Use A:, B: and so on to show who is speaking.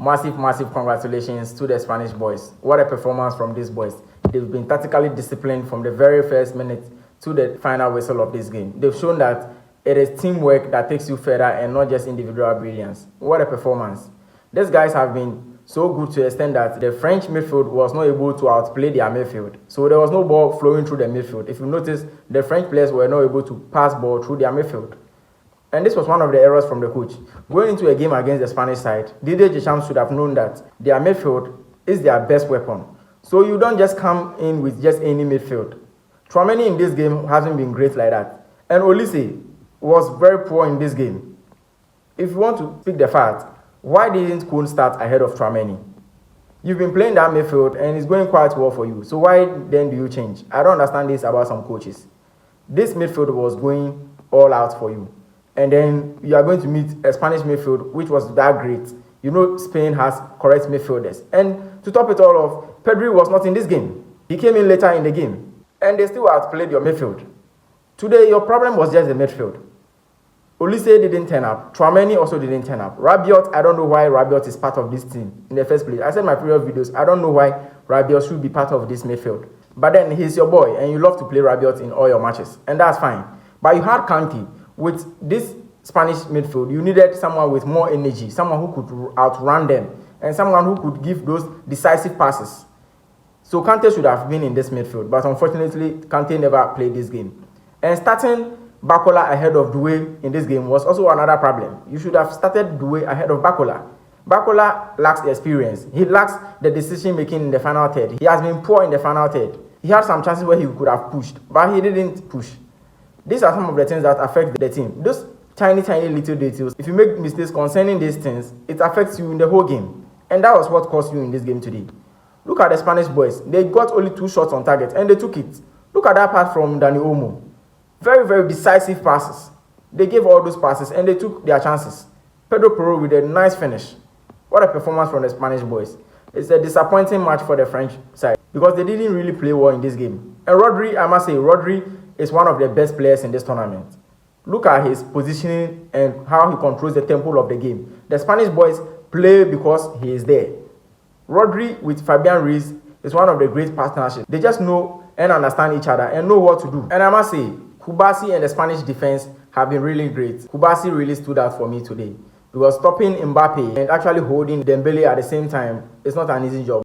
A: Massive congratulations to the Spanish boys. What a performance from these boys. They've been tactically disciplined from the very first minute to the final whistle of this game. They've shown that it is teamwork that takes you further and not just individual brilliance. What a performance. These guys have been so good to the extent that the French midfield was not able to outplay their midfield. So there was no ball flowing through the midfield. If you notice, the French players were not able to pass ball through their midfield. And this was one of the errors from the coach. Going into a game against the Spanish side, Didier Deschamps should have known that their midfield is their best weapon. So you don't just come in with just any midfield. Tchouaméni in this game hasn't been great like that. And Olise was very poor in this game. If you want to speak the fact, why didn't Koun start ahead of Tchouaméni? You've been playing that midfield and it's going quite well for you. So why then do you change? I don't understand this about some coaches. This midfield was going all out for you. And then you are going to meet a Spanish midfield which was that great. You know Spain has correct midfielders. And to top it all off, Pedri was not in this game. He came in later in the game. And they still outplayed your midfield. Today, your problem was just the midfield. Olise didn't turn up. Tchouaméni also didn't turn up. Rabiot, I don't know why Rabiot is part of this team in the first place. I said in my previous videos, I don't know why Rabiot should be part of this midfield. But then he's your boy and you love to play Rabiot in all your matches. And that's fine. But you had Kante. With this Spanish midfield, you needed someone with more energy, someone who could outrun them, and someone who could give those decisive passes. So Kante should have been in this midfield, but unfortunately, Kante never played this game. And starting Barcola ahead of Doué in this game was also another problem. You should have started Doué ahead of Barcola. Barcola lacks the experience. He lacks the decision-making in the final third. He has been poor in the final third. He had some chances where he could have pushed, but he didn't push. These are some of the things that affect the team. Those tiny little details. If you make mistakes concerning these things, it affects you in the whole game. And that was what cost you in this game today. Look at the Spanish boys. They got only 2 shots on target and they took it. Look at that pass from Dani Olmo. Very decisive passes. They gave all those passes and they took their chances. Pedro Porro with a nice finish. What a performance from the Spanish boys. It's a disappointing match for the French side because they didn't really play well in this game. And Rodri, I must say, Rodri is one of the best players in this tournament. Look at his positioning and how he controls the tempo of the game. The Spanish boys play because he is there. Rodri with Fabian Ruiz is one of the great partnerships. They just know and understand each other and know what to do. And I must say, Kubasi and the Spanish defense have been really great. Kubasi really stood out for me today because stopping Mbappe and actually holding Dembele at the same time is not an easy job.